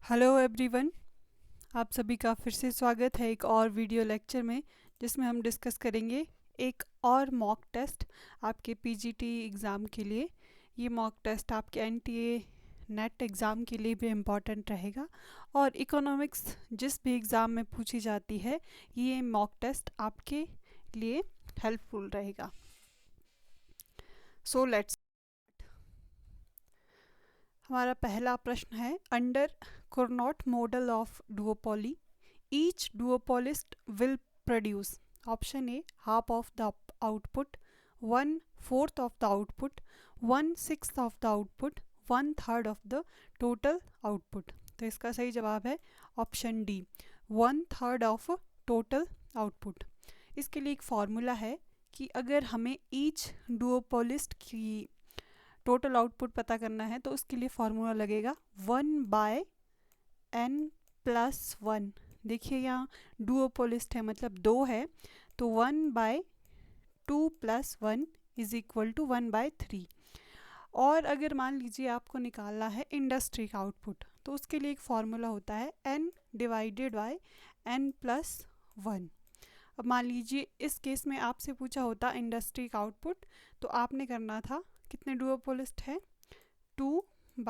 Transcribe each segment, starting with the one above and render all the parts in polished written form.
Hello everyone, आप सभी का फिर से स्वागत है एक और वीडियो लेक्चर में, जिसमें हम डिस्कस करेंगे एक और मॉक टेस्ट आपके पीजीटी एग्ज़ाम के लिए। ये मॉक टेस्ट आपके एनटीए नेट एग्ज़ाम के लिए भी इम्पॉर्टेंट रहेगा और इकोनॉमिक्स जिस भी एग्ज़ाम में पूछी जाती है, ये मॉक टेस्ट आपके लिए हेल्पफुल रहेगा। So let's. हमारा पहला प्रश्न है, under Cournot model of duopoly each duopolist will produce option A half of the output, 1/4 of the output, 1/6 of the output, 1/3 of the total output। तो इसका सही जवाब है option D, 1/3 of total output. इसके लिए एक फॉर्मूला है कि अगर हमें ईच डुओपोलिस्ट की टोटल आउटपुट पता करना है तो उसके लिए फॉर्मूला लगेगा 1/n+1। देखिए यहाँ डुओपोलिस्ट है मतलब 2 है, तो 1/2 + 1 = 1/3। और अगर मान लीजिए आपको निकालना है इंडस्ट्री का आउटपुट, तो उसके लिए एक फॉर्मूला होता है n/n+1। अब मान लीजिए इस केस में आपसे पूछा होता इंडस्ट्री का आउटपुट, तो आपने करना था, कितने डुओपोलिस्ट है, 2/2 +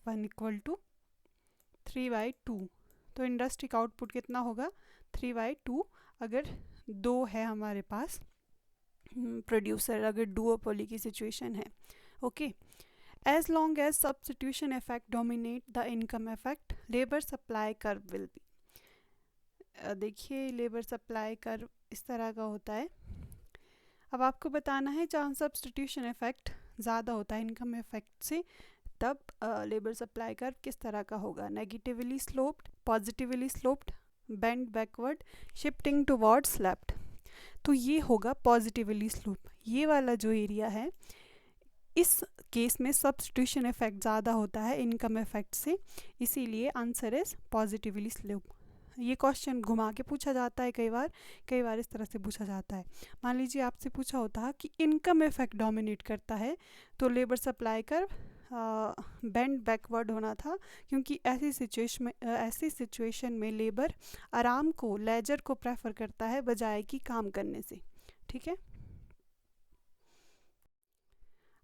1 = 3/2। तो इंडस्ट्री का आउटपुट कितना होगा, 3/2। अगर 2 है हमारे पास प्रोड्यूसर, अगर डुओपोली की सिचुएशन है। Okay, as long as substitution effect dominate the income effect, labour supply curve will be. देखिए लेबर सप्लाई कर्व इस तरह का होता है। अब आपको बताना है जहाँ सब्स्टिट्यूशन इफेक्ट ज़्यादा होता है इनकम इफेक्ट से, तब लेबर सप्लाई कर्व किस तरह का होगा, negatively sloped, positively sloped, bend backward, shifting towards left. तो ये होगा पॉजिटिवली स्लोप। ये वाला जो एरिया है, इस केस में सब्स्टिट्यूशन इफेक्ट ज़्यादा होता है इनकम इफेक्ट से, इसीलिए आंसर इज पॉजिटिवली स्लोप। ये क्वेश्चन घुमा के पूछा जाता है, कई बार इस तरह से पूछा जाता है। मान लीजिए आपसे पूछा होता है कि इनकम इफेक्ट डोमिनेट करता है, तो labour supply curve bend backward होना था, क्योंकि ऐसी सिचुएशन में लेबर आराम को, लेजर को प्रेफर करता है बजाय कि काम करने से। ठीक है,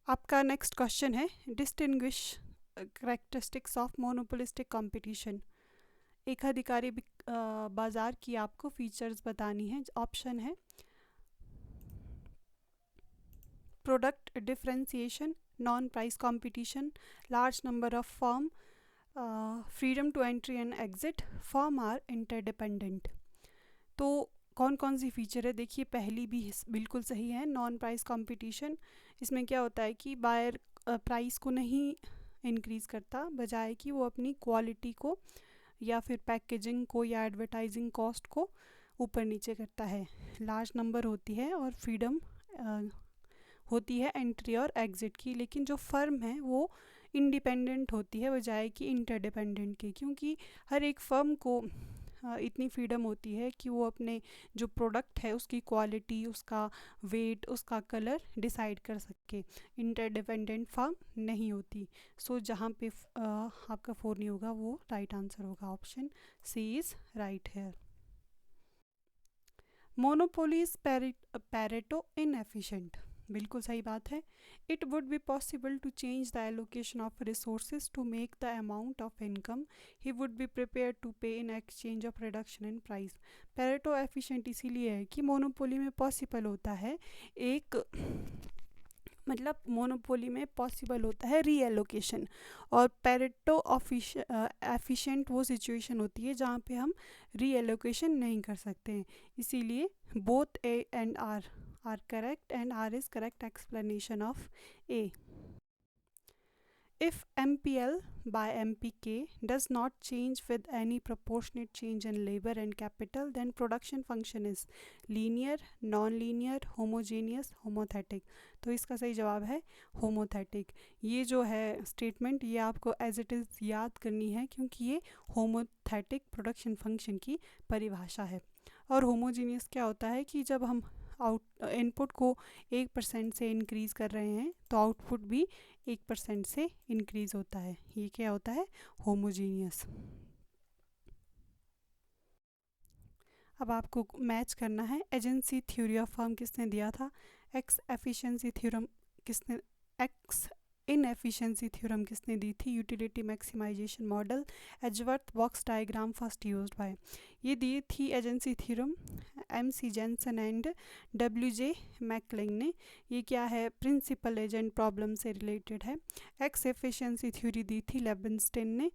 आपका नेक्स्ट क्वेश्चन है, distinguish characteristics of monopolistic competition. एकाधिकारी बाजार की आपको फीचर्स बतानी है। ऑप्शन है product differentiation, non price competition, large number of firm, freedom to entry and exit, firm are interdependent. तो कौन कौन सी फीचर है, देखिए पहली भी बिल्कुल सही है, नॉन प्राइस कंपटीशन। इसमें क्या होता है कि बायर प्राइस को नहीं इंक्रीज़ करता, बजाय कि वो अपनी क्वालिटी को या फिर पैकेजिंग को या एडवर्टाइजिंग कॉस्ट को ऊपर नीचे करता है। लार्ज नंबर होती है और फ्रीडम होती है एंट्री और एग्ज़िट की, लेकिन जो फर्म है वो इंडिपेंडेंट होती है बजाय कि इंटरडिपेंडेंट के, क्योंकि हर एक फर्म को इतनी फ्रीडम होती है कि वो अपने जो प्रोडक्ट है उसकी क्वालिटी, उसका वेट, उसका कलर डिसाइड कर सके। इंटरडिपेंडेंट फर्म नहीं होती। सो जहाँ पे आपका 4 नहीं होगा, वो राइट आंसर होगा, ऑप्शन सी इज़ राइट है। मोनोपोली इज पैरेटो इनएफिशिएंट, बिल्कुल सही बात है। It would be possible to change the allocation of resources to make the amount of income he would be prepare to pay in exchange of reduction in price. Pareto efficient इसीलिए है कि monopoly में possible होता है एक, मतलब monopoly में possible होता है रीएलोकेशन, और पैरेटो एफिशिएंट वो सिचुएशन होती है जहाँ पे हम रीएलोकेशन नहीं कर सकते हैं। इसीलिए both A and R correct and R is correct explanation of A. If MPL by MPK does not change with any proportionate change in labor and capital, then production function is linear, non-linear, homogeneous, homothetic। तो इसका सही जवाब है होमोथेटिक। ये जो है statement, ये आपको एज इट इज़ याद करनी है, क्योंकि ये होमोथेटिक प्रोडक्शन फंक्शन की परिभाषा है। और होमोजीनियस क्या होता है कि जब हम इनपुट को 1% से इंक्रीज़ कर रहे हैं तो आउटपुट भी 1% से इंक्रीज़ होता है। ये क्या होता है? होमोजीनियस। अब आपको मैच करना है। एजेंसी थ्योरी ऑफ फर्म किसने दिया था? एक्स एफिशिएंसी थ्योरम किसने एक्स इनएफिशिएंसी थ्योरम किसने दी थी? Utility maximisation model Edgeworth box diagram first used by. ये दी थी agency theorem MC Jensen and WJ Meckling ने। ये क्या है? प्रिंसिपल एजेंट प्रॉब्लम से रिलेटेड है। एक्स एफिशिएंसी थ्योरी दी थी लेबनस्टेन ने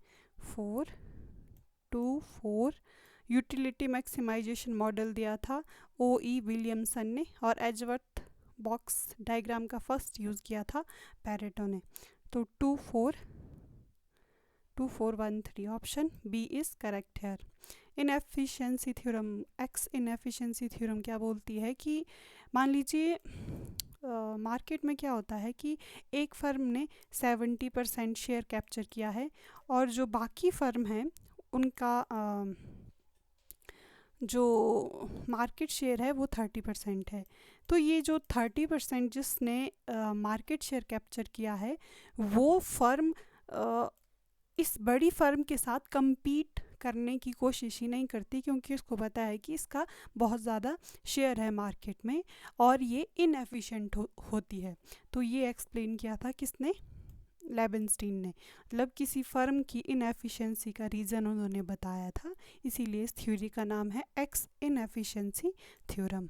424। यूटिलिटी मैक्सिमाइजेशन मॉडल दिया था OE विलियमसन ने। और एजवर्थ बॉक्स डायग्राम का फर्स्ट यूज़ किया था पैरेटो ने। तो 2413 ऑप्शन बी इज़ करेक्ट है। Inefficiency theorem x inefficiency theorem क्या बोलती है कि मान लीजिए मार्केट में क्या होता है कि एक फर्म ने 70% शेयर कैप्चर किया है और जो बाकी फर्म हैं उनका जो मार्केट शेयर है वो 30% है। तो ये जो 30% जिसने मार्केट शेयर कैप्चर किया है वो फर्म इस बड़ी फर्म के साथ compete करने की कोशिश ही नहीं करती, क्योंकि उसको पता है कि इसका बहुत ज़्यादा शेयर है मार्केट में और ये इनएफिशिएंट होती है। तो ये एक्सप्लेन किया था किसने? लेबनस्टीन ने। मतलब किसी फर्म की इनएफिशिएंसी का रीज़न उन्होंने बताया था, इसीलिए इस थ्योरी का नाम है x inefficiency theorem.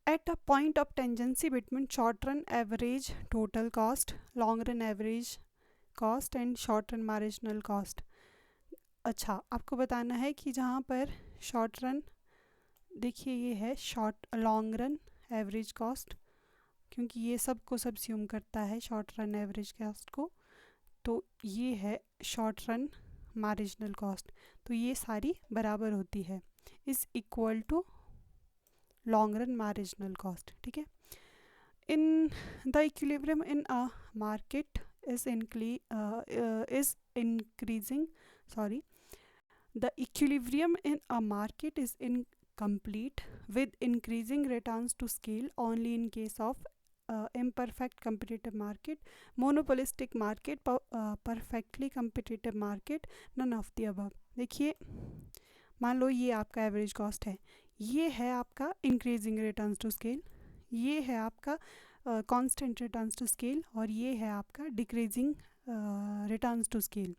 At a point of tangency between short run average total cost, long run average cost and short run marginal cost। अच्छा, आपको बताना है कि जहाँ पर शॉर्ट रन, देखिए ये है लॉन्ग रन एवरेज कॉस्ट, क्योंकि ये सबको सबस्यूम करता है शॉर्ट रन एवरेज कॉस्ट को। तो ये है शॉर्ट रन मार्जिनल कॉस्ट। तो ये सारी बराबर होती है, is equal to long run marginal cost. ठीक है। In the equilibrium in a market is increasing, sorry, the equilibrium in a market is incomplete with increasing returns to scale only in case of imperfect competitive market, monopolistic market, perfectly competitive market, none of the above। देखिए मान लो ये आपका average cost है, ये है आपका increasing returns to scale, ये है आपका कांस्टेंट रिटर्न्स टू स्केल और ये है आपका डिक्रीजिंग रिटर्न्स टू स्केल।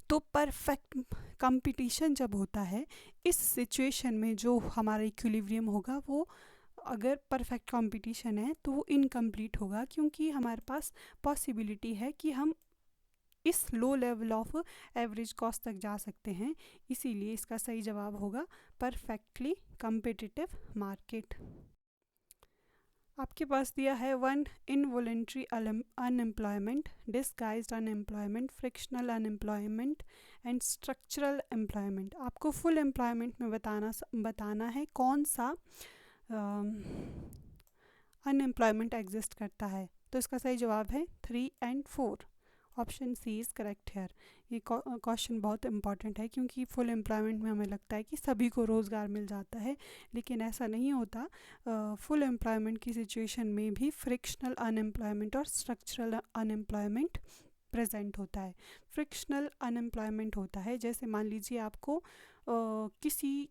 तो परफेक्ट कंपटीशन जब होता है इस सिचुएशन में जो हमारा इक्विलिब्रियम होगा वो, अगर परफेक्ट कंपटीशन है तो वो इनकम्प्लीट होगा, क्योंकि हमारे पास पॉसिबिलिटी है कि हम इस low level of average cost तक जा सकते हैं। इसीलिए इसका सही जवाब होगा परफेक्टली कम्पिटिटिव मार्केट। आपके पास दिया है 1 involuntary unemployment, disguised unemployment, frictional unemployment and structural employment. आपको फुल एम्प्लॉयमेंट में बताना है कौन सा अनएम्प्लॉयमेंट एग्जिस्ट करता है। तो इसका सही जवाब है 3 and 4, option C is correct here. ये क्वेश्चन बहुत इंपॉर्टेंट है, क्योंकि फुल एम्प्लॉयमेंट में हमें लगता है कि सभी को रोज़गार मिल जाता है, लेकिन ऐसा नहीं होता। फुल एम्प्लॉयमेंट की सिचुएशन में भी फ्रिक्शनल अनएम्प्लॉयमेंट और स्ट्रक्चरल अनएम्प्लॉयमेंट प्रेजेंट होता है। फ्रिक्शनल अनएम्प्लॉयमेंट होता है जैसे मान लीजिए आपको किसी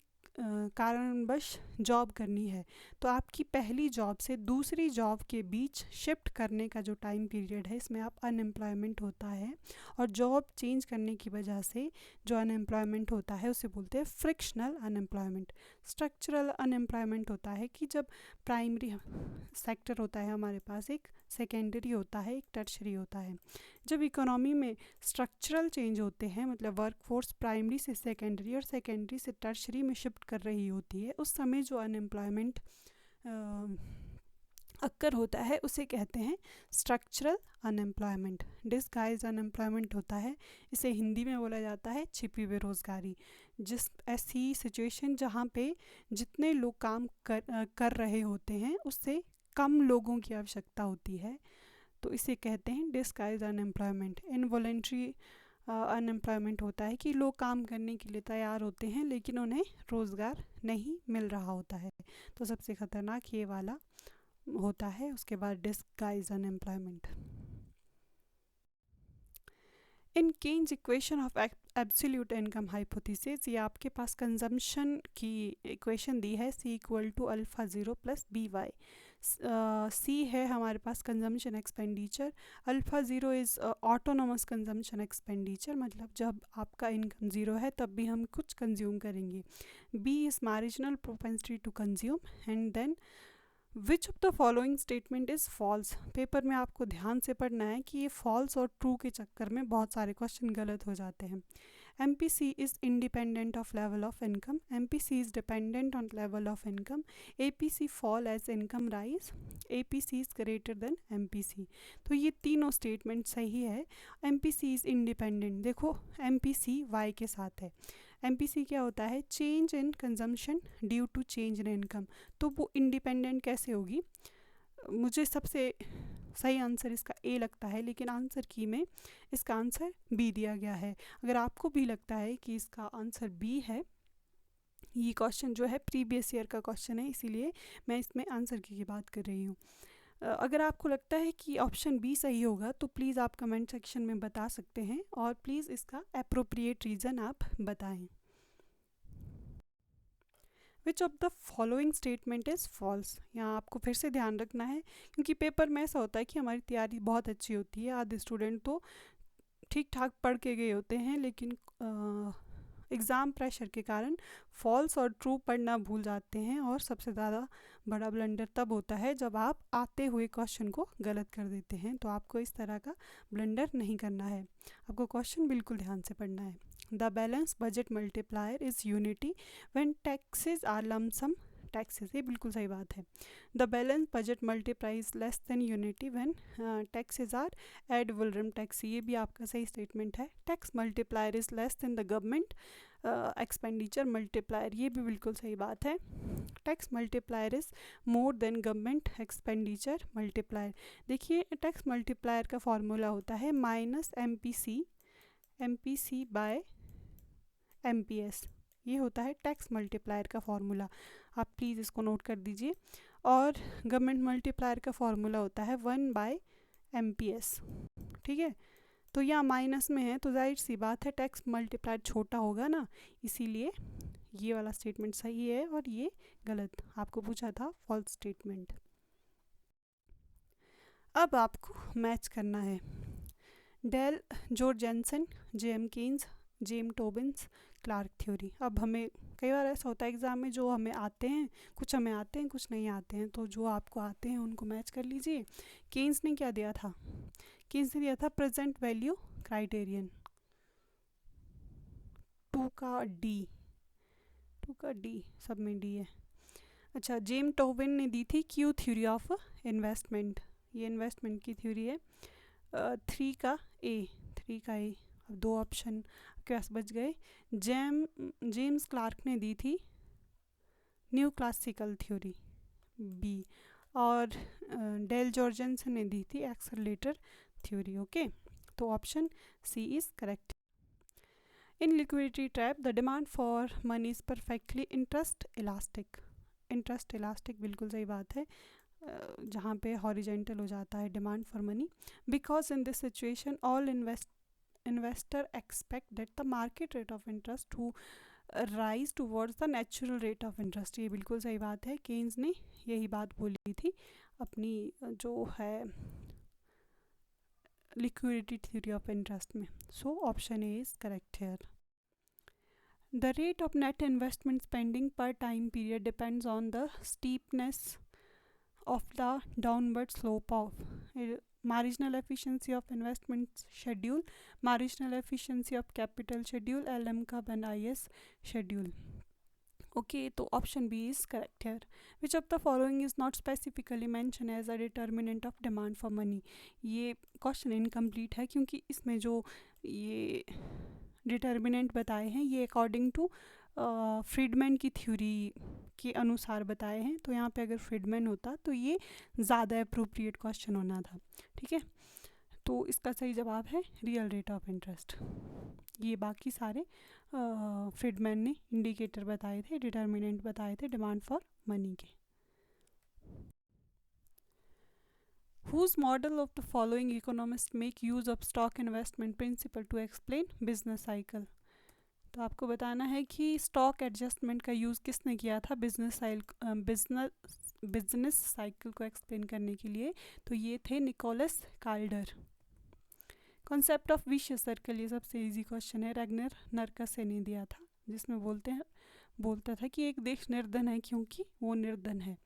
कारणवश जॉब करनी है, तो आपकी पहली जॉब से दूसरी जॉब के बीच शिफ्ट करने का जो टाइम पीरियड है इसमें आप अनएम्प्लॉयमेंट होता है, और जॉब चेंज करने की वजह से जो अनएम्प्लॉयमेंट होता है उसे बोलते हैं फ्रिक्शनल अनएम्प्लॉयमेंट। स्ट्रक्चरल अनएम्प्लॉयमेंट होता है कि जब प्राइमरी सेक्टर होता है हमारे पास, एक सेकेंडरी होता है, एक टर्शरी होता है। जब इकोनॉमी में स्ट्रक्चरल चेंज होते हैं, मतलब वर्कफोर्स प्राइमरी से सेकेंडरी और सेकेंडरी से टर्शरी में शिफ्ट कर रही होती है, उस समय जो अनएम्प्लॉयमेंट अक्कर होता है उसे कहते हैं स्ट्रक्चरल अनएम्प्लॉयमेंट। डिस्गाइज्ड अनएम्प्लॉयमेंट होता है, इसे हिंदी में बोला जाता है छिपी बेरोज़गारी। जिस ऐसी सिचुएशन जहाँ पे जितने लोग काम कर रहे होते हैं उससे कम लोगों की आवश्यकता होती है, तो इसे कहते हैं डिस्गाइज्ड अनएम्प्लॉयमेंट। इनवॉलेंट्री अनएम्प्लॉयमेंट होता है कि लोग काम करने के लिए तैयार होते हैं लेकिन उन्हें रोज़गार नहीं मिल रहा होता है। तो सबसे ख़तरनाक ये वाला होता है। उसके बाद disguise unemployment. In Keynes equation of absolute income hypothesis, ये आपके पास कंजम्पशन की इक्वेशन दी है, C equal to alpha zero plus B Y. C है हमारे पास consumption expenditure, alpha zero is autonomous consumption expenditure, मतलब जब आपका इनकम ज़ीरो है तब भी हम कुछ कंज्यूम करेंगे। B is marginal propensity to consume, and then which of the following statement is false. Paper में आपको ध्यान से पढ़ना है कि ये फॉल्स और ट्रू के चक्कर में बहुत सारे क्वेश्चन गलत हो जाते हैं। MPC is independent of level of income. MPC is dependent on level of income. APC fall as income rise. APC is greater than MPC. तो ये तीनों स्टेटमेंट सही है। MPC is independent, देखो MPC Y के साथ है। MPC क्या होता है? Change in consumption due to change in income. तो वो इंडिपेंडेंट कैसे होगी? मुझे सबसे सही आंसर इसका ए लगता है, लेकिन आंसर की में इसका आंसर बी दिया गया है। अगर आपको भी लगता है कि इसका आंसर बी है, ये क्वेश्चन जो है प्रीवियस ईयर का क्वेश्चन है, इसीलिए मैं इसमें आंसर की बात कर रही हूँ। अगर आपको लगता है कि ऑप्शन बी सही होगा तो प्लीज़ आप कमेंट सेक्शन में बता सकते हैं, और प्लीज़ इसका अप्रोप्रिएट रीज़न आप बताएं। Which of the following statement is false. यहाँ आपको फिर से ध्यान रखना है, क्योंकि पेपर में ऐसा होता है कि हमारी तैयारी बहुत अच्छी होती है, आधे स्टूडेंट तो ठीक ठाक पढ़ के गए होते हैं, लेकिन एग्ज़ाम प्रेशर के कारण फॉल्स और ट्रू पढ़ना भूल जाते हैं, और सबसे ज़्यादा बड़ा ब्लंडर तब होता है जब आप आते हुए क्वेश्चन को गलत कर देते हैं। तो आपको इस तरह का ब्लंडर नहीं करना है, आपको क्वेश्चन बिल्कुल ध्यान से पढ़ना है। The balance budget multiplier is unity when taxes are lump sum taxes, ये बिल्कुल सही बात है। The balance budget multiplies less than unity when taxes are ad valorem tax, ये भी आपका सही स्टेटमेंट है। Tax multiplier is less than the government expenditure multiplier, ये भी बिल्कुल सही बात है। Tax multiplier is more than government expenditure multiplier. देखिए टैक्स मल्टीप्लायर का फॉर्मूला होता है माइनस MPC बाय MPS, ये होता है टैक्स मल्टीप्लायर का फॉर्मूला, आप प्लीज़ इसको नोट कर दीजिए। और गवर्नमेंट मल्टीप्लायर का फॉर्मूला होता है 1/MPS, ठीक है। तो यहाँ माइनस में है तो जाहिर सी बात है टैक्स मल्टीप्लायर छोटा होगा ना, इसीलिए ये वाला स्टेटमेंट सही है और ये गलत, आपको पूछा था फॉल्स स्टेटमेंट। अब आपको मैच करना है Dale Jorgenson, James Keynes, James Tobin's, Clark theory. अब हमें कई बार ऐसा होता है एग्ज़ाम में, जो हमें आते हैं कुछ हमें आते हैं कुछ नहीं आते हैं, तो जो आपको आते हैं उनको मैच कर लीजिए। केन्स ने क्या दिया था? केन्स ने दिया था प्रेजेंट वैल्यू क्राइटेरियन, 2 का डी सब में डी है। अच्छा, जेम टोबिन ने दी थी क्यू थ्योरी ऑफ इन्वेस्टमेंट, ये इन्वेस्टमेंट की थ्योरी है। 3 का ए, अब 2 ऑप्शन आपके पास बच गए। जेम्स क्लार्क ने दी थी न्यू क्लासिकल थ्योरी बी, और डेल जॉर्जेंसन ने दी थी एक्सेलरेटर थ्योरी। ओके, तो option C is correct. In liquidity trap the demand for money is perfectly interest elastic, बिल्कुल सही बात है, जहाँ पे हॉरिजेंटल हो जाता है demand for money. Because in this situation all investor expect that the market rate of interest to rise towards the natural rate of interest, ये बिल्कुल सही बात है। केन्स ने यही बात बोली थी अपनी जो है लिक्विडिटी थ्योरी ऑफ इंटरेस्ट में। So option A is correct here. The rate of net investment spending per time period depends on the steepness of the downward slope of marginal efficiency of investment schedule, marginal efficiency of capital schedule, LM curve and IS schedule. Okay, तो option B is correct है। Which of the following is not specifically mention as a determinant of demand for money, ये question incomplete है, क्योंकि इसमें जो ये determinant बताए हैं ये अकॉर्डिंग टू फ्रीडमैन की थ्योरी के अनुसार बताए हैं। तो यहाँ पे अगर फ्रीडमैन होता तो ये ज़्यादा अप्रोप्रिएट क्वेश्चन होना था, ठीक है। तो इसका सही जवाब है रियल रेट ऑफ इंटरेस्ट। ये बाकी सारे फ्रीडमैन ने इंडिकेटर बताए थे, डिटर्मिनेंट बताए थे डिमांड फॉर मनी के। Whose model of the following economists make use of stock investment principle to explain business cycle? तो आपको बताना है कि स्टॉक एडजस्टमेंट का यूज़ किसने किया था बिजनेस साइकिल को एक्सप्लेन करने के लिए। तो ये थे Nicholas Kaldor. Concept of vicious circle, ये सबसे इजी क्वेश्चन है, रैग्नर नरकसे ने दिया था, जिसमें बोलता था कि एक देश निर्धन है क्योंकि वो निर्धन है।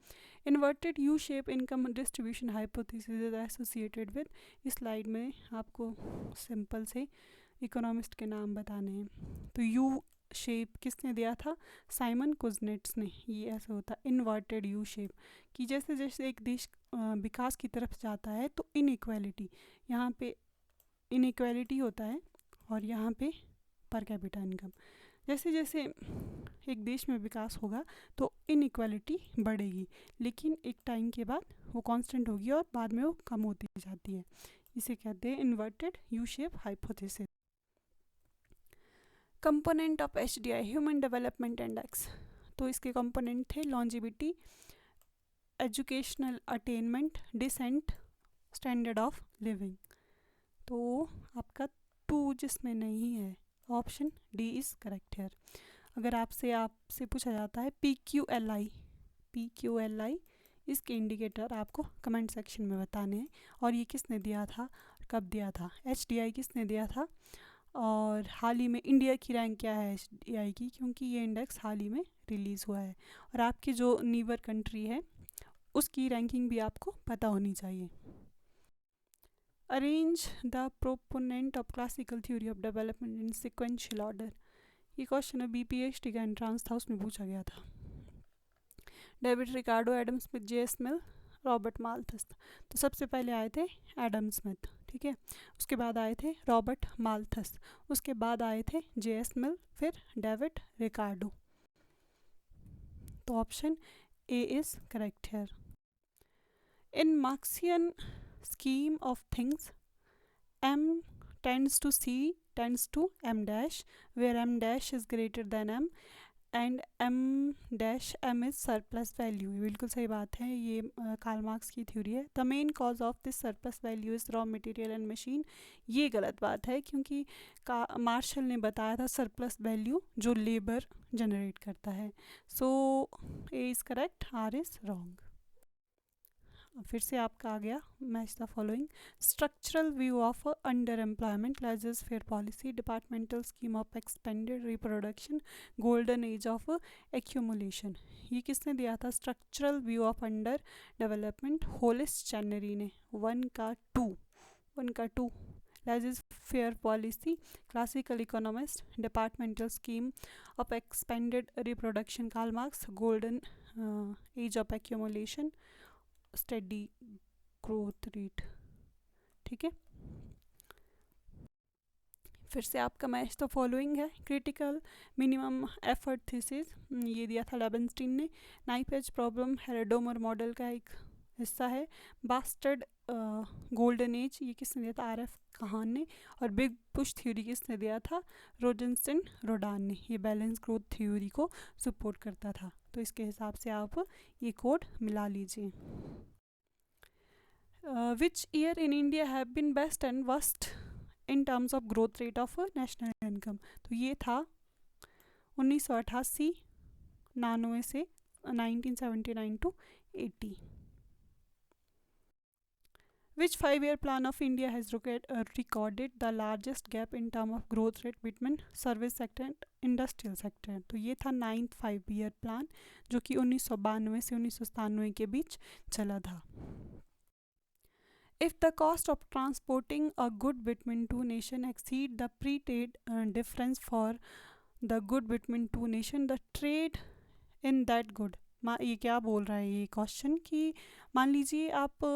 Inverted U shape income distribution hypothesis is associated with. इस स्लाइड में आपको सिंपल से इकोनॉमिस्ट के नाम बताने हैं। तो यू शेप किसने दिया था? साइमन कुजनेट्स ने। ये ऐसा होता है इन्वर्टेड यू शेप, कि जैसे जैसे एक देश विकास की तरफ जाता है तो इनइक्वालिटी, यहाँ पे इनइक्वालिटी होता है और यहाँ पे पर कैपिटा इनकम, जैसे जैसे एक देश में विकास होगा तो इनइक्वालिटी बढ़ेगी, लेकिन एक टाइम के बाद वो कांस्टेंट होगी और बाद में वो कम होती जाती है। इसे कहते हैं inverted U shape hypothesis. Component of HDI human development index, तो इसके कंपोनेंट थे longevity, educational attainment, decent, standard of living. तो आपका 2 जिसमें नहीं है, ऑप्शन डी इज़ करेक्ट है। अगर आपसे पूछा जाता है PQLI इसके इंडिकेटर आपको कमेंट सेक्शन में बताने हैं, और ये किसने दिया था, कब दिया था, HDI किसने दिया था, और हाल ही में इंडिया की रैंक क्या है HDI की, क्योंकि ये इंडेक्स हाल ही में रिलीज़ हुआ है, और आपकी जो नीबर कंट्री है उसकी रैंकिंग भी आपको पता होनी चाहिए। Arrange the proponent of classical theory of development in sequential order. ये क्वेश्चन है BPST का एंट्रांस था, उसमें पूछा गया था। David Ricardo, Adam Smith, J.S. मिल, रॉबर्ट माल्थस। तो सबसे पहले आए थे एडम स्मिथ, ठीक है, उसके बाद आए थे रॉबर्ट माल्थस, उसके बाद आए थे J.S. मिल, फिर डेविड रिकार्डो। तो ऑप्शन ए इज़ करेक्ट है। इन Marxian scheme of things, M tends to C tends to M dash, where M dash is greater than M and M dash M is surplus value। ये बिल्कुल सही बात है, ये Karl Marx की theory है। The main cause of this surplus value is raw material and machine. ये गलत बात है, क्योंकि मार्शल ने बताया था सरप्लस वैल्यू जो लेबर जनरेट करता है। So A is correct, R is wrong. फिर से आपका आ गया match the following. Structural view of under employment, laissez faire policy, departmental scheme of expanded reproduction, golden age of accumulation. ये किसने दिया था? Structural view of under development, Hollis Chenery ने। 1 का 2 laissez faire policy, classical economist, departmental scheme of expanded reproduction Karl Marx, golden age of accumulation, steady growth rate. ठीक है, फिर से आपका मैच तो फॉलोइंग है। क्रिटिकल मिनिमम एफर्ट थीसिस, ये दिया था लेबनस्टीन ने। नाइफ एज प्रॉब्लम हेरेडोमर मॉडल का एक हिस्सा है। बास्टर्ड गोल्डन एज, ये किसने दिया था? RF कहान ने। और बिग पुश थ्योरी किसने दिया था? रोजनसन रोडान ने। ये बैलेंस ग्रोथ थ्योरी को सपोर्ट करता था। तो इसके हिसाब से आप ये कोड मिला लीजिए। Which year in India have been best and worst in terms of growth rate of national income? तो ये था 1988 99 से 1979 to 80। Which 5-year plan of India has recorded the largest gap in terms of growth rate between service sector and industrial sector? तो ये था 9th 5-year plan, जो कि 1992 से 1997 के बीच चला था। If the cost of transporting a good between two nations exceed the pre-trade difference for the good between two nations, the trade in that good। ये क्या बोल रहा है ये क्वेश्चन, कि मान लीजिए आप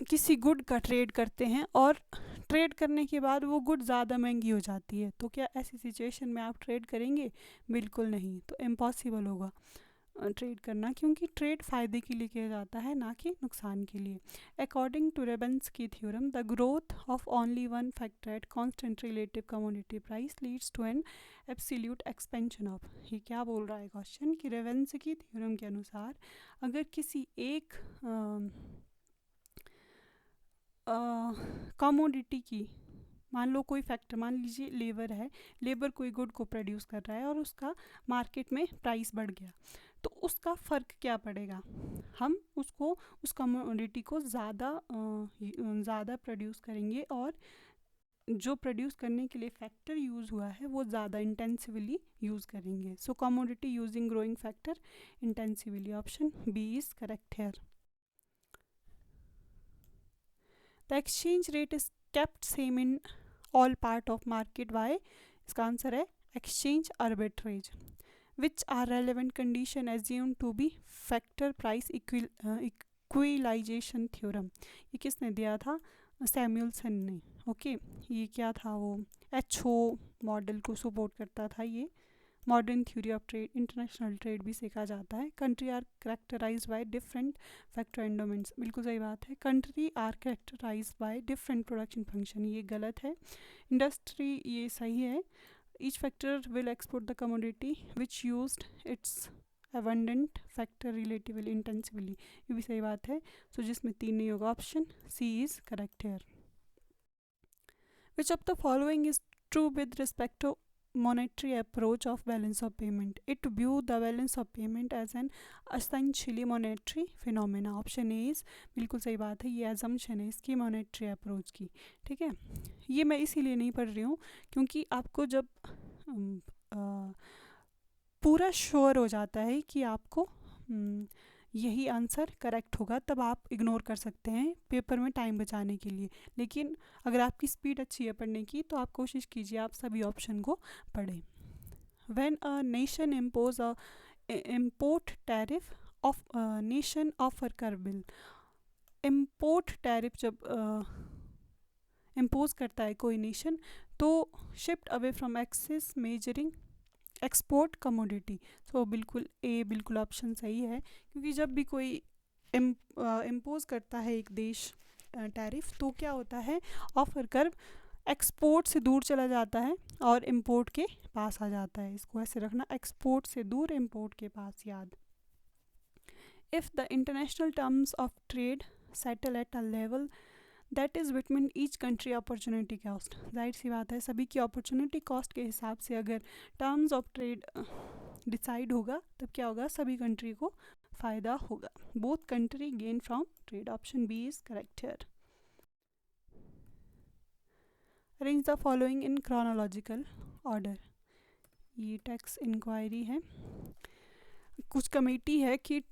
किसी गुड का ट्रेड करते हैं और ट्रेड करने के बाद वो गुड ज़्यादा महंगी हो जाती है, तो क्या ऐसी सिचुएशन में आप ट्रेड करेंगे? बिल्कुल नहीं, तो इम्पॉसिबल होगा। ट्रेड करना, क्योंकि ट्रेड फ़ायदे के लिए किया जाता है, ना कि नुकसान के लिए। According to Rybczynski theorem, the growth of only one factor at constant relative commodity price leads to an absolute expansion of. ये क्या बोल रहा है क्वेश्चन कि रेबेन्स्की थ्योरम के अनुसार अगर किसी एक कमोडिटी की, मान लो कोई फैक्टर, मान लीजिए लेबर है, लेबर कोई गुड को प्रोड्यूस कर रहा है और उसका मार्केट में प्राइस बढ़ गया, तो उसका फ़र्क क्या पड़ेगा, हम उसको उस कमोडिटी को ज़्यादा प्रोड्यूस करेंगे और जो प्रोड्यूस करने के लिए फैक्टर यूज़ हुआ है वो ज़्यादा इंटेंसिवली यूज़ करेंगे। So commodity using growing factor intensively, option B is correct here. The exchange rate is kept same in all part of market, why, इसका आंसर है exchange arbitrage. Which are relevant condition assume to be factor price equalisation theorem. ये किसने दिया था, Samuelson ने। Okay, ये क्या था, वो HO मॉडल को सपोर्ट करता था। ये modern theory of trade, international trade भी सीखा जाता है। Country are characterise by different factor endowments, बिल्कुल सही बात है। Country are characterise by different production function, ये गलत है। इंडस्ट्री, ये सही है। Each factor will export the commodity which used its abundant factor relatively intensively, ये भी सही बात है। सो जिसमें 3 नहीं होगा, option C is correct here. Which of the following is true with respect to monetary approach of balance of payment? It view the balance of payment as an essentially monetary phenomena. Option A is बिल्कुल सही बात है, ये assumption है इसकी monetary approach की। ठीक है, ये मैं इसीलिए नहीं पढ़ रही हूँ क्योंकि आपको जब पूरा श्योर हो जाता है कि आपको यही आंसर करेक्ट होगा, तब आप इग्नोर कर सकते हैं पेपर में टाइम बचाने के लिए। लेकिन अगर आपकी स्पीड अच्छी है पढ़ने की तो आप कोशिश कीजिए आप सभी ऑप्शन को पढ़ें। When a nation impose a import tariff of nation offer curve will, import tariff जब इम्पोज करता है कोई नेशन तो shift away from axis measuring export commodity. So बिल्कुल ए, बिल्कुल ऑप्शन सही है, क्योंकि जब भी कोई इम्पोज करता है एक देश टैरिफ तो क्या होता है, ऑफर कर्व एक्सपोर्ट से दूर चला जाता है और इंपोर्ट के पास आ जाता है। इसको ऐसे रखना, एक्सपोर्ट से दूर इंपोर्ट के पास, याद। If the international terms of trade settle at a level that is between each country opportunity cost, जाहिर सी बात है सभी की अपॉर्चुनिटी कॉस्ट के हिसाब से अगर टर्म्स ऑफ ट्रेड डिसाइड होगा तब क्या होगा, सभी कंट्री को फ़ायदा होगा। Both country gain from trade, option B is correct here. Arrange the following in chronological order, ये टैक्स इंक्वायरी है। कुछ कमेटी है कि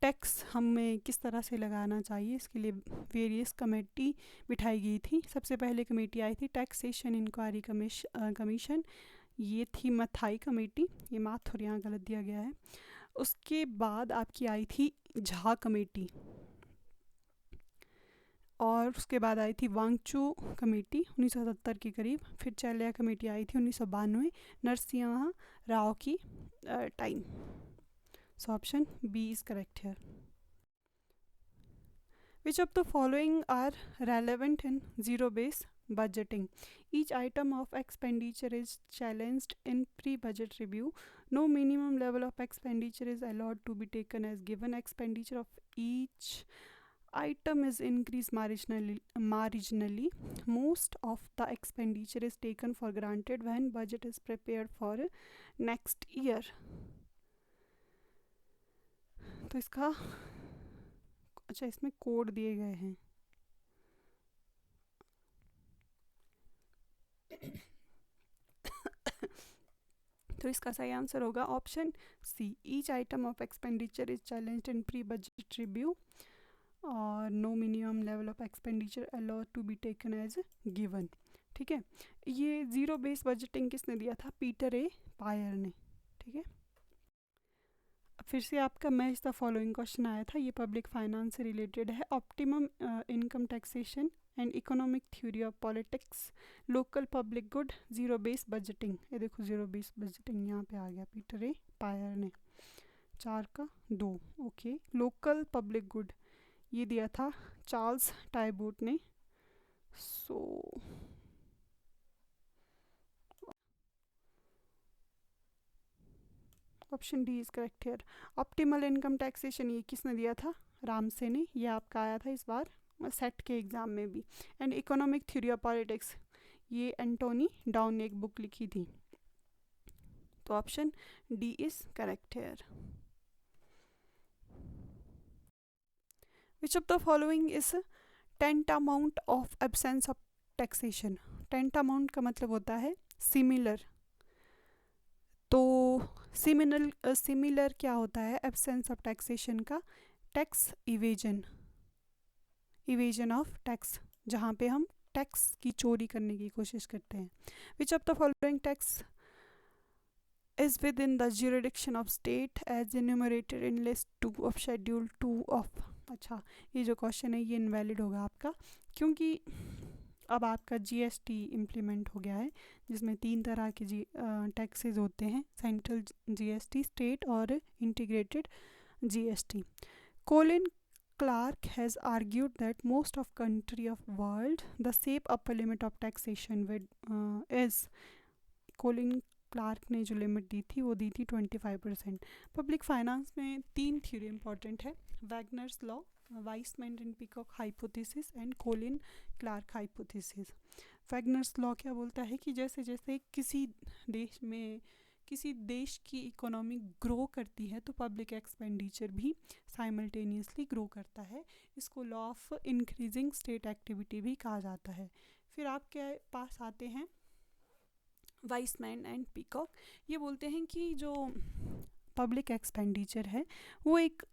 टैक्स हमें किस तरह से लगाना चाहिए, इसके लिए वेरियस कमेटी बिठाई गई थी। सबसे पहले कमेटी आई थी टैक्सेशन इंक्वायरी कमीशन, ये थी मथाई कमेटी, ये माथ और यहाँ गलत दिया गया है। उसके बाद आपकी आई थी झा कमेटी, और उसके बाद आई थी वांगचू कमेटी 1970 के करीब। फिर चैलिया कमेटी आई थी 1992 नरसिम्हा राव की time. So option B is correct here. Which of the following are relevant in zero-based budgeting? Each item of expenditure is challenged in pre-budget review. No minimum level of expenditure is allowed to be taken as given. Expenditure of each item is increased marginally. Most of the expenditure is taken for granted when budget is prepared for next year. तो इसका अच्छा, इसमें code दिए गए हैं। तो इसका सही आंसर होगा option C, each item of expenditure is challenged in pre budget review और no minimum level of expenditure allowed to be taken as given. ठीक है, ये ज़ीरो बेस बजटिंग किसने दिया था, पीटर ए पायर ने। ठीक है, फिर से आपका मैच द फॉलोइंग क्वेश्चन आया था, ये पब्लिक फाइनेंस से रिलेटेड है। Optimum income taxation and economic theory of politics, local public good, zero base budgeting. ये देखो ज़ीरो बेस बजटिंग यहाँ पे आ गया पीटर ए पायर ने। 4 का 2, ओके। लोकल पब्लिक गुड ये दिया था चार्ल्स टाइबूट ने। So option D is correct here. Optimal income taxation ये किसने दिया था? रामसे ने। ये आपका आया था इस बार सेट के एग्ज़ाम में भी। And economic theory of politics ये एंटोनी डाउन ने एक बुक लिखी थी। तो option D is correct here. Which of the following is tantamount of absence of taxation? Tantamount का मतलब होता है सिमिलर। तो सिमिलर क्या होता है एब्सेंस ऑफ टैक्सेशन का? Tax evasion, evasion of tax, जहाँ पे हम टैक्स की चोरी करने की कोशिश करते हैं। Which of the following tax is within the jurisdiction of state as enumerated in list 2 of schedule 2 of. अच्छा, ये जो क्वेश्चन है ये इनवैलिड होगा आपका, क्योंकि अब आपका जीएसटी इम्प्लीमेंट हो गया है, जिसमें 3 तरह के टैक्सेस होते हैं, सेंट्रल जीएसटी, स्टेट और integrated GST. Colin Clark has argued that most of country of world the safe upper limit of taxation with is Colin Clark ने जो लिमिट दी थी वो दी थी 25%। पब्लिक फाइनेंस में 3 थ्योरी इंपॉर्टेंट है, Wagner's law, Wiseman and Peacock hypothesis and Colin Clark hypothesis. Wagner's law क्या बोलता है कि जैसे जैसे किसी देश की इकोनॉमी ग्रो करती है तो पब्लिक एक्सपेंडिचर भी साइमल्टेनियसली ग्रो करता है। इसको law of increasing state activity भी कहा जाता है। फिर आपके पास आते हैं वाइसमैन एंड पीकॉक। ये बोलते हैं कि जो पब्लिक एक्सपेंडिचर है वो एक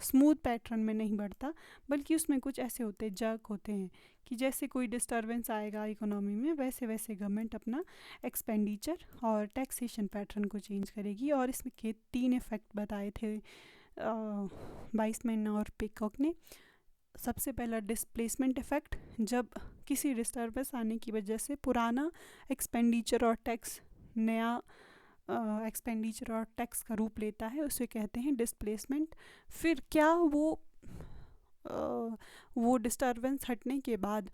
स्मूथ पैटर्न में नहीं बढ़ता, बल्कि उसमें कुछ ऐसे होते हैं, जर्क होते हैं, कि जैसे कोई डिस्टर्बेंस आएगा इकोनॉमी में वैसे वैसे गवर्नमेंट अपना एक्सपेंडिचर और टैक्सेशन पैटर्न को चेंज करेगी। और इसमें के 3 इफ़ेक्ट बताए थे वाइसमैन और पीकॉक ने। सबसे पहला डिस्प्लेसमेंट इफ़ेक्ट, जब किसी डिस्टर्बेंस आने की वजह से पुराना एक्सपेंडिचर और टैक्स नया एक्सपेंडिचर और टैक्स का रूप लेता है, उसे कहते हैं डिस्प्लेसमेंट। फिर क्या वो डिस्टर्बेंस हटने के बाद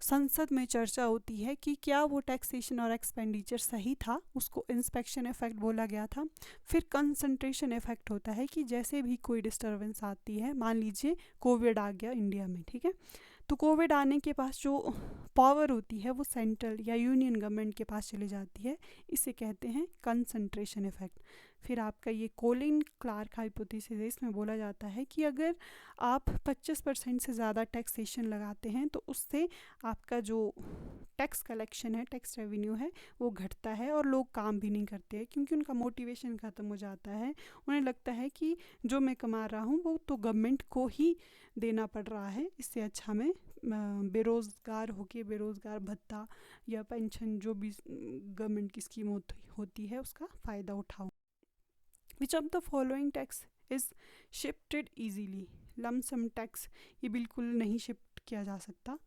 संसद में चर्चा होती है कि क्या वो टैक्सेशन और एक्सपेंडिचर सही था, उसको इंस्पेक्शन इफ़ेक्ट बोला गया था। फिर कंसंट्रेशन इफ़ेक्ट होता है कि जैसे भी कोई डिस्टर्बेंस आती है, मान लीजिए कोविड आ गया इंडिया में, ठीक है, तो कोविड आने के पास जो पावर होती है वो सेंट्रल या यूनियन गवर्नमेंट के पास चली जाती है, इसे कहते हैं कंसंट्रेशन इफ़ेक्ट। फिर आपका ये कोलिन क्लार्क हाइपोथेसिस है, इसमें बोला जाता है कि अगर आप 25% से ज़्यादा टैक्सेशन लगाते हैं तो उससे आपका जो टैक्स कलेक्शन है, टैक्स रेवेन्यू है, वो घटता है और लोग काम भी नहीं करते हैं, क्योंकि उनका मोटिवेशन ख़त्म हो जाता है। उन्हें लगता है कि जो मैं कमा रहा हूँ वो तो गवर्नमेंट को ही देना पड़ रहा है, इससे अच्छा मैं बेरोज़गार होके बेरोज़गार भत्ता या पेंशन जो भी गवर्नमेंट की स्कीम होती है उसका फ़ायदा उठाऊँ। Which of the following tax is shifted easily? Lump sum tax ये बिल्कुल नहीं शिफ्ट किया जा सकता।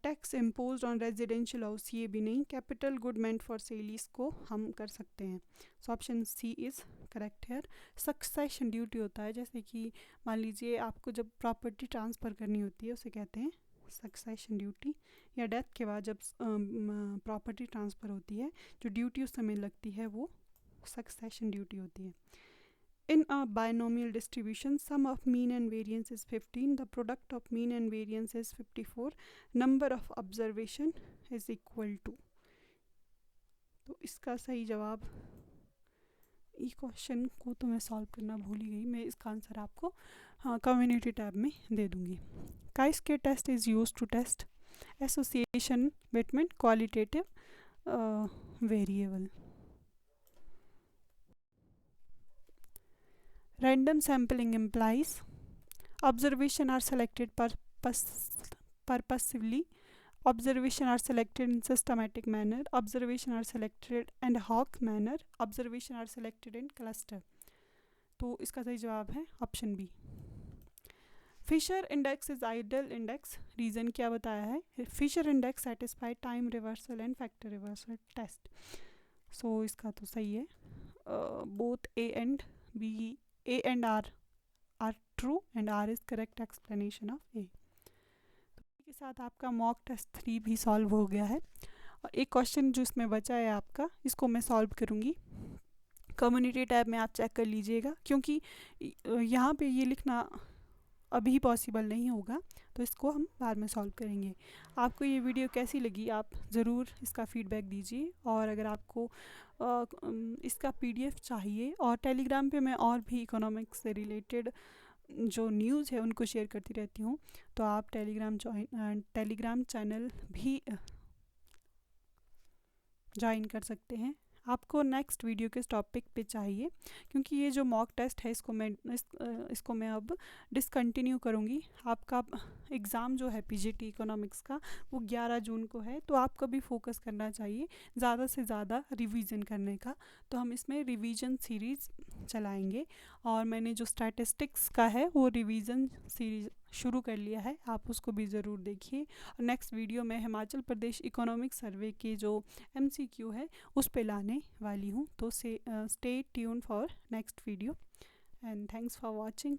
Tax imposed on residential house ये भी नहीं। Capital good meant for sale इसको हम कर सकते हैं। So option C is correct here. Succession duty होता है, जैसे कि मान लीजिए आपको जब प्रॉपर्टी ट्रांसफ़र करनी होती है उसे कहते हैं सक्सेशन ड्यूटी, या डेथ के बाद जब प्रॉपर्टी ट्रांसफ़र होती है जो ड्यूटी उस समय लगती है वो सक्सेशन ड्यूटी होती है। In a binomial distribution, sum of mean and variance is 15. The product of mean and variance is 54. Number of observation is equal to. तो इसका सही जवाब, इस क्वेश्चन को तो मैं सॉल्व करना भूल ही गई, मैं इसका आंसर आपको कम्युनिटी टैब में दे दूँगी। काइस्के test is use to test association between qualitative variable. Random sampling implies observation are selected purposefully, observation are selected in systematic manner, observation are selected in hoc manner, observation are selected in cluster। तो इसका सही जवाब है option B. Fisher index is ideal index, reason क्या बताया है? Fisher index satisfy time reversal and factor reversal test. So इसका तो सही है, both A and B, A and R are true and R is correct explanation of A। तो के साथ आपका मॉक टेस्ट 3 भी सॉल्व हो गया है। और एक क्वेश्चन जो इसमें बचा है आपका, इसको मैं सॉल्व करूँगी। कम्युनिटी टैब में आप चेक कर लीजिएगा, क्योंकि यहाँ पे ये लिखना अभी पॉसिबल नहीं होगा, तो इसको हम बाद में सॉल्व करेंगे। आपको ये वीडियो कैसी लगी आप ज़रूर इसका फीडबैक दीजिए, और अगर आपको इसका पीडीएफ चाहिए, और टेलीग्राम पे मैं और भी इकोनॉमिक्स से रिलेटेड जो न्यूज़ है उनको शेयर करती रहती हूँ, तो आप टेलीग्राम चैनल भी ज्वाइन कर सकते हैं। आपको नेक्स्ट वीडियो किस टॉपिक पे चाहिए, क्योंकि ये जो मॉक टेस्ट है इसको मैं अब डिसकंटिन्यू करूँगी। आपका एग्ज़ाम जो है पीजीटी इकोनॉमिक्स का वो 11 जून को है, तो आपको भी फोकस करना चाहिए ज़्यादा से ज़्यादा रिवीजन करने का। तो हम इसमें रिवीजन सीरीज़ चलाएंगे, और मैंने जो स्टैटिस्टिक्स का है वो रिवीजन सीरीज़ शुरू कर लिया है, आप उसको भी ज़रूर देखिए। और नेक्स्ट वीडियो में हिमाचल प्रदेश इकोनॉमिक सर्वे के जो एमसीक्यू है उस पे लाने वाली हूँ। तो stay tune for next video, and thanks for watching.